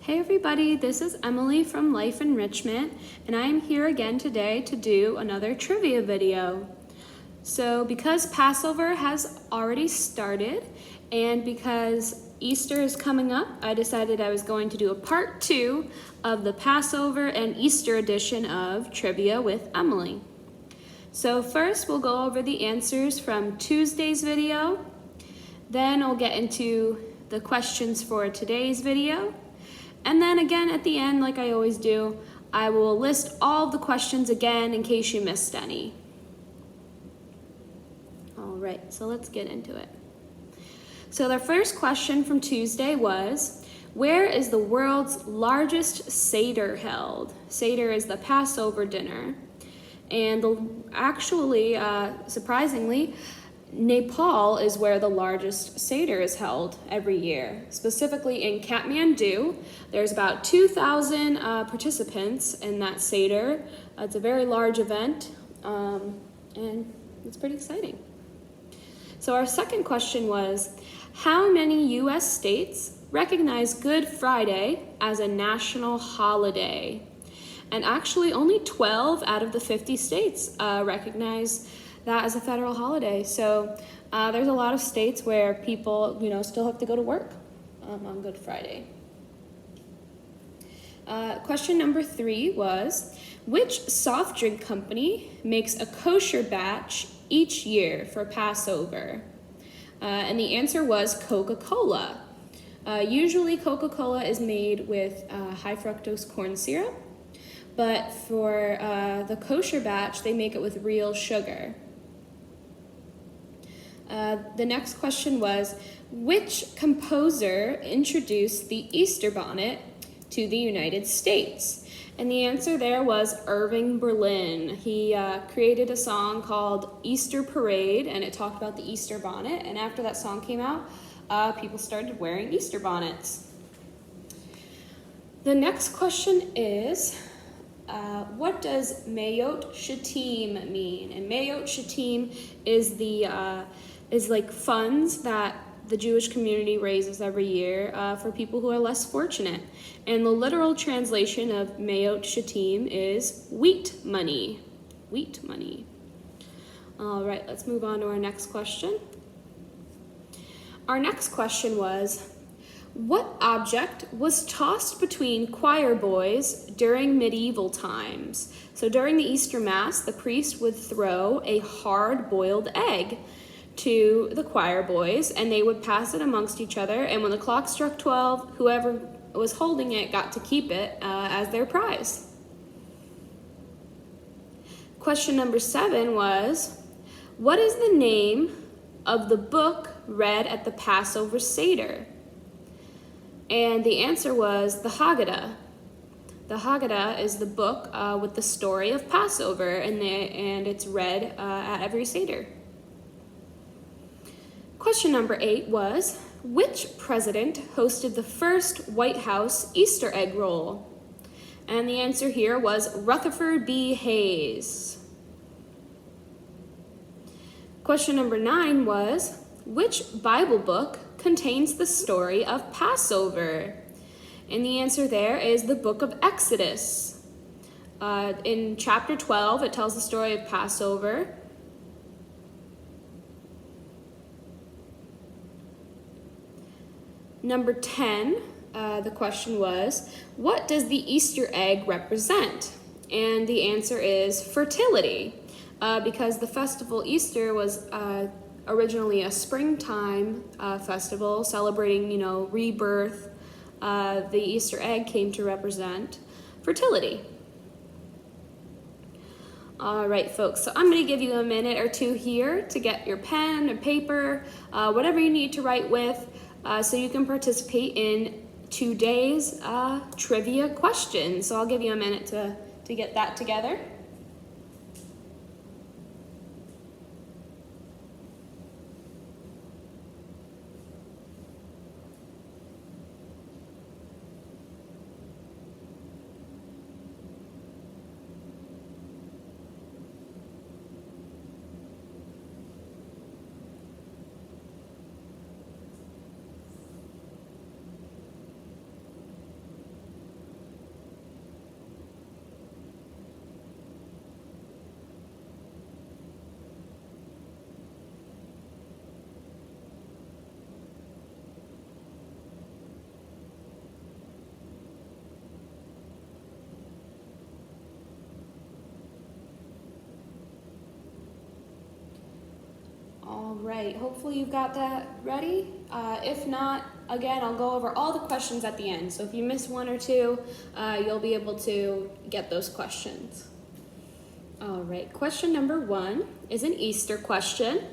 Hey everybody, this is Emily from Life Enrichment, and I am here again today to do another trivia video. So because Passover has already started, and because Easter is coming up, I decided I was going to do a part 2 of the Passover and Easter edition of Trivia with Emily. So first we'll go over the answers from Tuesday's video, then I'll get into the questions for today's video, and then again at the end, like I always do, I will list all of the questions again in case you missed any. All right, so let's get into it. So the first question from Tuesday was, where is the world's largest Seder held? Seder is the Passover dinner. And surprisingly, Nepal is where the largest Seder is held every year. Specifically in Kathmandu, there's about 2,000 participants in that Seder. It's a very large event, and it's pretty exciting. So our second question was, how many U.S. states recognize Good Friday as a national holiday? And actually only 12 out of the 50 states recognize that as a federal holiday. So there's a lot of states where people, still have to go to work on Good Friday. Question number 3 was, which soft drink company makes a kosher batch each year for Passover? And the answer was Coca-Cola. Usually Coca-Cola is made with high fructose corn syrup, but for the kosher batch, they make it with real sugar. The next question was, which composer introduced the Easter bonnet to the United States? And the answer there was Irving Berlin. He created a song called Easter Parade, and it talked about the Easter bonnet. And after that song came out, people started wearing Easter bonnets. The next question is, what does Mayot Shatim mean? And Mayot Shatim is like funds that the Jewish community raises every year for people who are less fortunate. And the literal translation of Mayot Shatim is wheat money. Wheat money. All right, let's move on to our next question. Our next question was, what object was tossed between choir boys during medieval times? So during the Easter Mass, the priest would throw a hard-boiled egg to the choir boys, and they would pass it amongst each other, and when the clock struck 12, whoever was holding it got to keep it as their prize. Question number 7 was, what is the name of the book read at the Passover Seder? And the answer was the Haggadah. The Haggadah is the book with the story of Passover, and it's read at every Seder. Question number 8 was, which president hosted the first White House Easter egg roll? And the answer here was Rutherford B. Hayes. Question number 9 was, which Bible book contains the story of Passover? And the answer there is the book of Exodus. In chapter 12, it tells the story of Passover. Number 10, the question was, what does the Easter egg represent? And the answer is fertility, because the festival Easter was originally a springtime festival celebrating, rebirth. The Easter egg came to represent fertility. All right, folks, so I'm going to give you a minute or two here to get your pen or paper, whatever you need to write with, so you can participate in today's trivia question. So I'll give you a minute to get that together. right, hopefully you've got that ready. If not, again, I'll go over all the questions at the end. So if you miss one or two, you'll be able to get those questions. All right, question number 1 is an Easter question.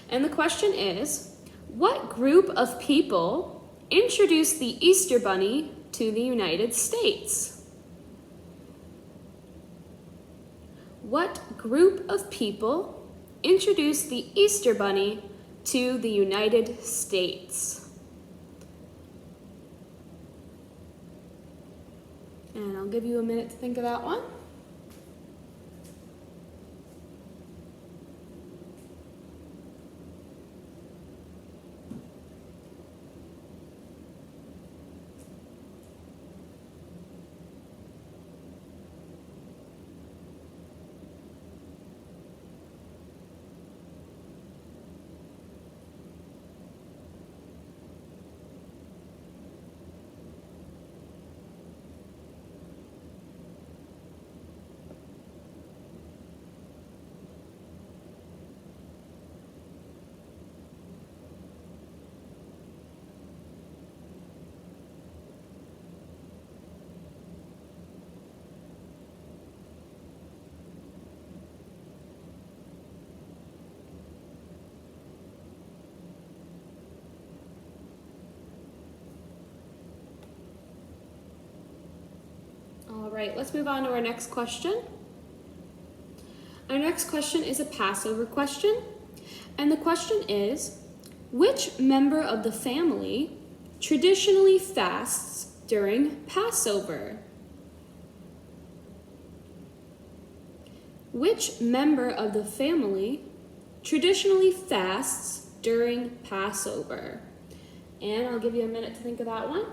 And the question is, what group of people introduced the Easter Bunny to the United States? What group of people introduced the Easter Bunny to the United States? And I'll give you a minute to think of that one. All right, let's move on to our next question. Our next question is a Passover question. And the question is, which member of the family traditionally fasts during Passover? Which member of the family traditionally fasts during Passover? And I'll give you a minute to think of that one.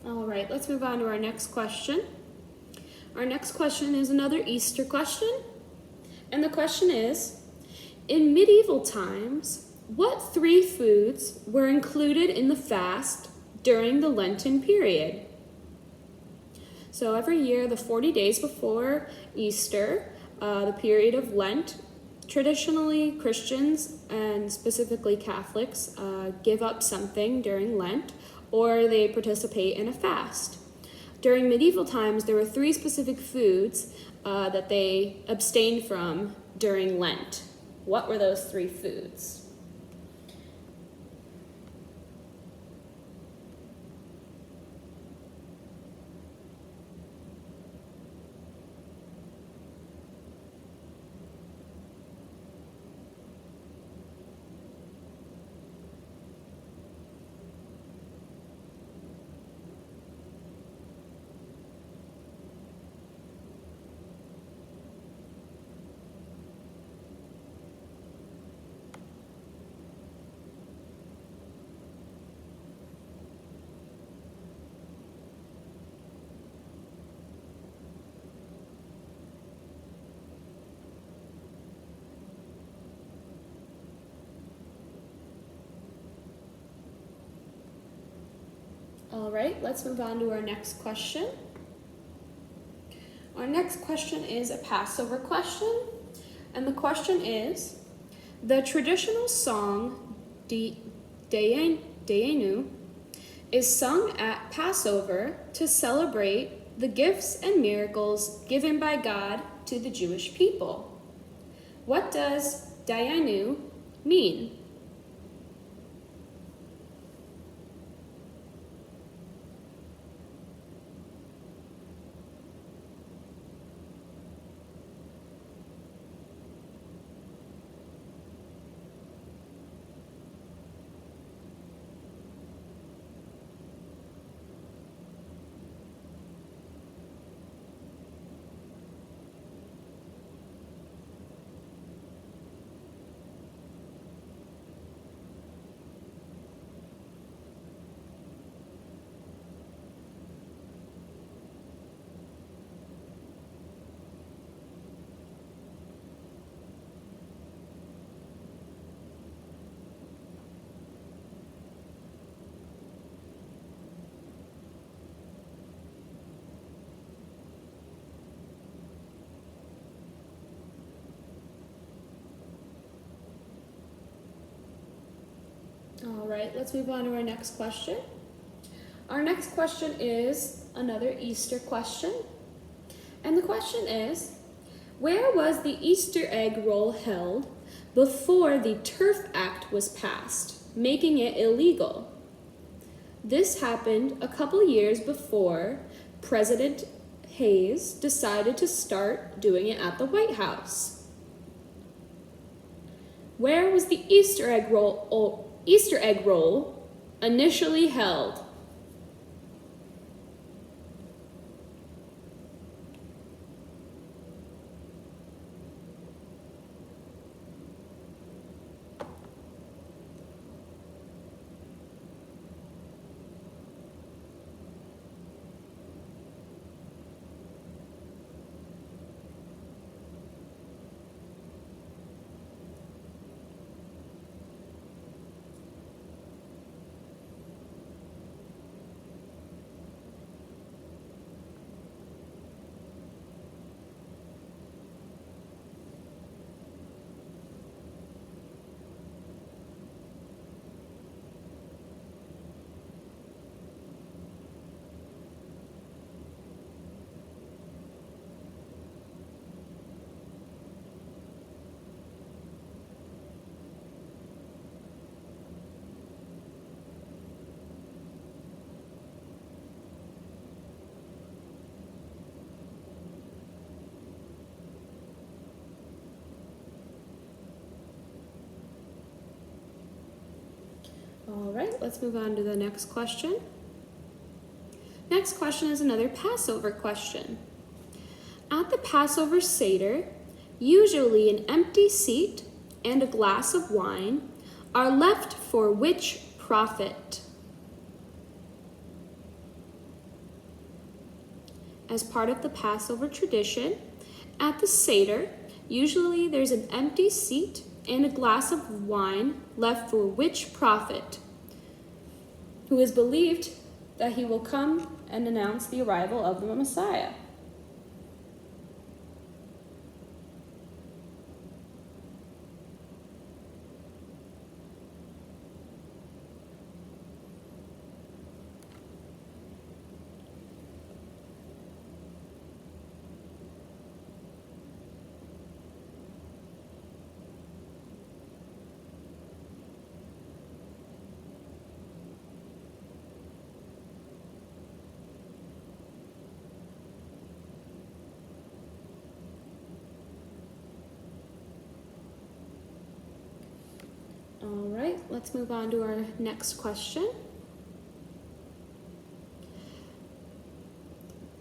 All right, let's move on to our next question. Our next question is another Easter question. And the question is, in medieval times, what 3 foods were included in the fast during the Lenten period? So every year, the 40 days before Easter, the period of Lent, traditionally Christians and specifically Catholics give up something during Lent, or they participate in a fast. During medieval times, there were 3 specific foods that they abstained from during Lent. What were those 3 foods? All right, let's move on to our next question. Our next question is a Passover question, and the question is, the traditional song Dayenu is sung at Passover to celebrate the gifts and miracles given by God to the Jewish people. What does Dayenu mean? All right, let's move on to our next question. Our next question is another Easter question. And the question is, where was the Easter egg roll held before the Turf Act was passed, making it illegal? This happened a couple years before President Hayes decided to start doing it at the White House. Where was the Easter egg roll initially held? All right, let's move on to the next question. Next question is another Passover question. At the Passover Seder, usually an empty seat and a glass of wine are left for which prophet? As part of the Passover tradition, at the Seder, usually there's an empty seat and a glass of wine left for which prophet, who is believed that he will come and announce the arrival of the Messiah? All right, let's move on to our next question.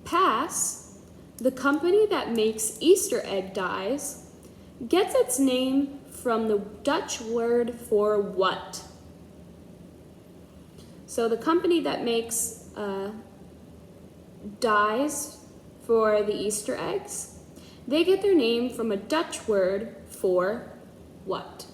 Pass, the company that makes Easter egg dyes, gets its name from the Dutch word for what? So the company that makes dyes for the Easter eggs, they get their name from a Dutch word for what?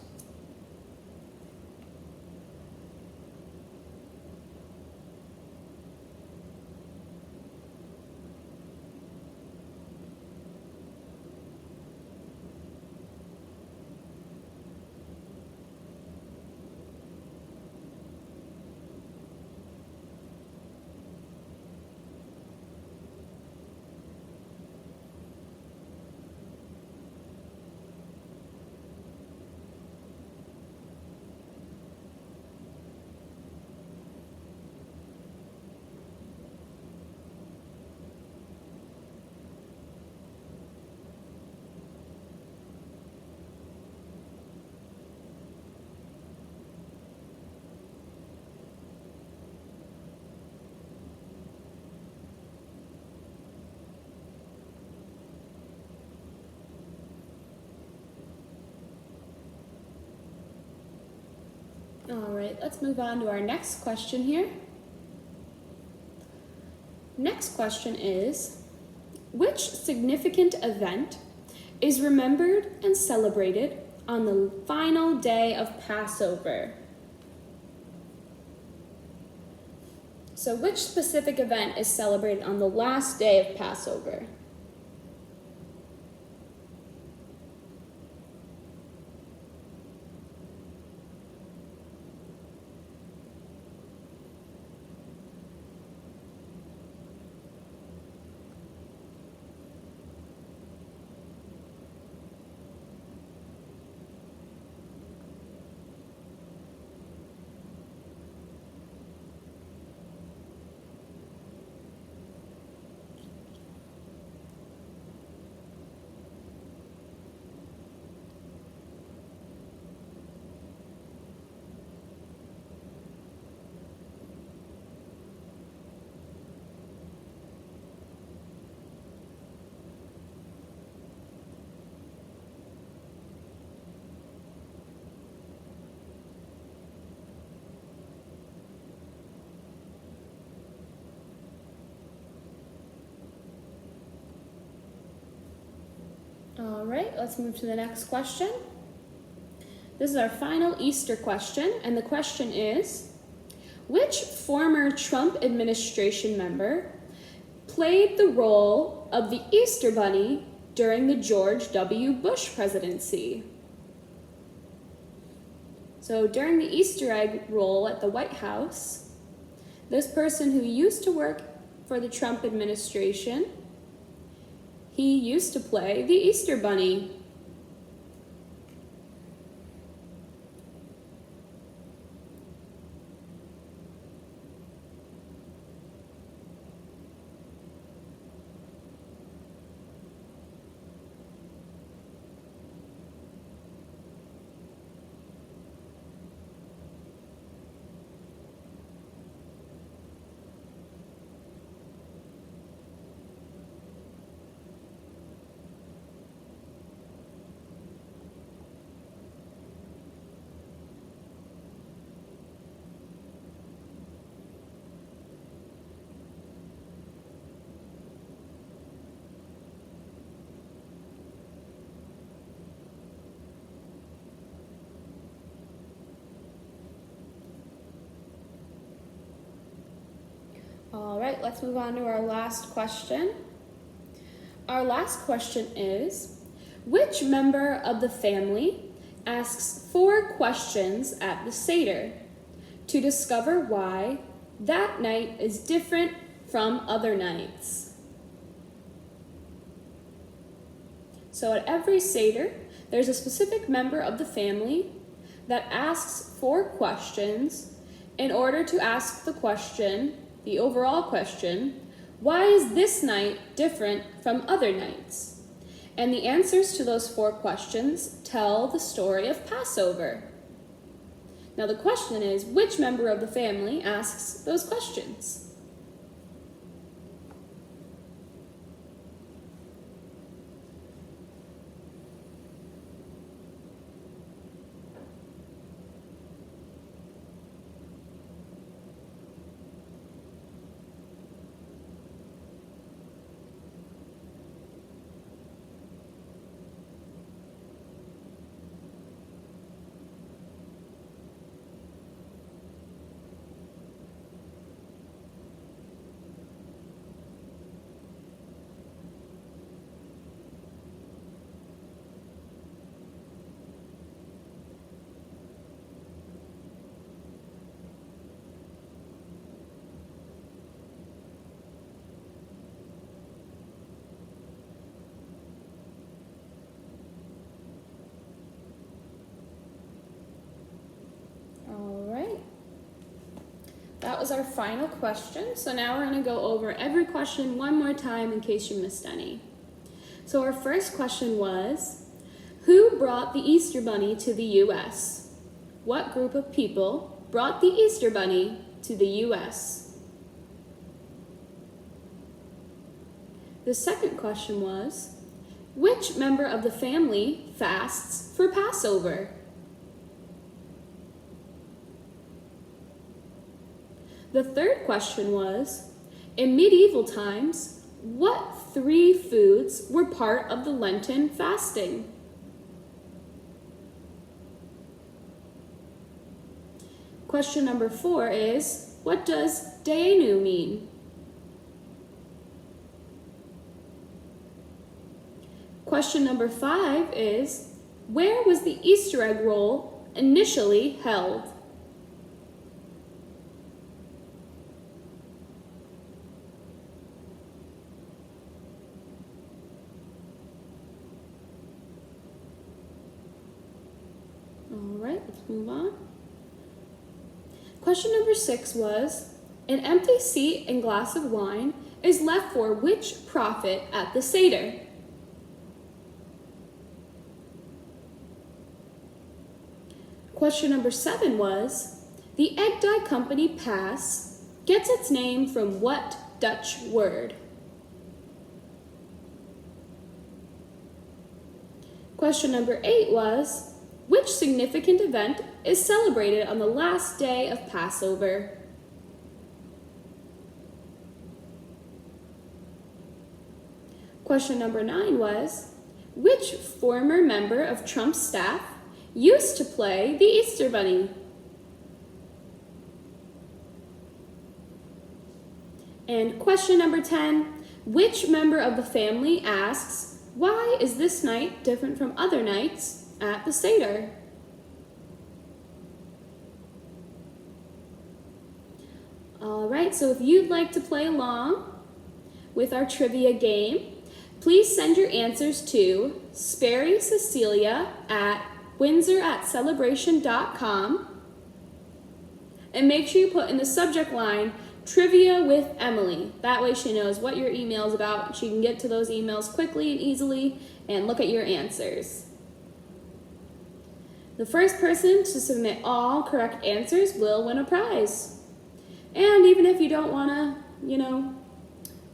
All right, let's move on to our next question here. Next question is, which significant event is remembered and celebrated on the final day of Passover? So which specific event is celebrated on the last day of Passover? All right, let's move to the next question. This is our final Easter question, and the question is, which former Trump administration member played the role of the Easter Bunny during the George W. Bush presidency? So during the Easter egg roll at the White House, this person who used to work for the Trump administration, he used to play the Easter Bunny. All right, let's move on to our last question. Our last question is, which member of the family asks 4 questions at the Seder to discover why that night is different from other nights? So at every Seder, there's a specific member of the family that asks 4 questions in order to ask the question, the overall question, why is this night different from other nights? And the answers to those 4 questions tell the story of Passover. Now the question is, which member of the family asks those questions? That was our final question. So now we're going to go over every question one more time in case you missed any. So our first question was, who brought the Easter Bunny to the U.S.? What group of people brought the Easter Bunny to the U.S.? The second question was, which member of the family fasts for Passover? The third question was, in medieval times, what 3 foods were part of the Lenten fasting? Question number 4 is, what does Deinu mean? Question number 5 is, where was the Easter egg roll initially held? All right, let's move on. Question number 6 was, an empty seat and glass of wine is left for which prophet at the Seder? Question number 7 was, the egg dye company Pass gets its name from what Dutch word? Question number 8 was, which significant event is celebrated on the last day of Passover? Question number 9 was, which former member of Trump's staff used to play the Easter Bunny? And question number 10, which member of the family asks, why is this night different from other nights at the Seder? All right, so if you'd like to play along with our trivia game, please send your answers to Sperry Cecilia at windsor@celebration.com, and make sure you put in the subject line Trivia with Emily. That way she knows what your email is about. She can get to those emails quickly and easily and look at your answers. The first person to submit all correct answers will win a prize. And even if you don't want to,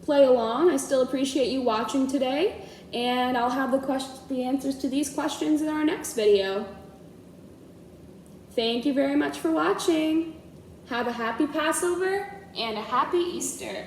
play along, I still appreciate you watching today, and I'll have the answers to these questions in our next video. Thank you very much for watching. Have a happy Passover and a happy Easter.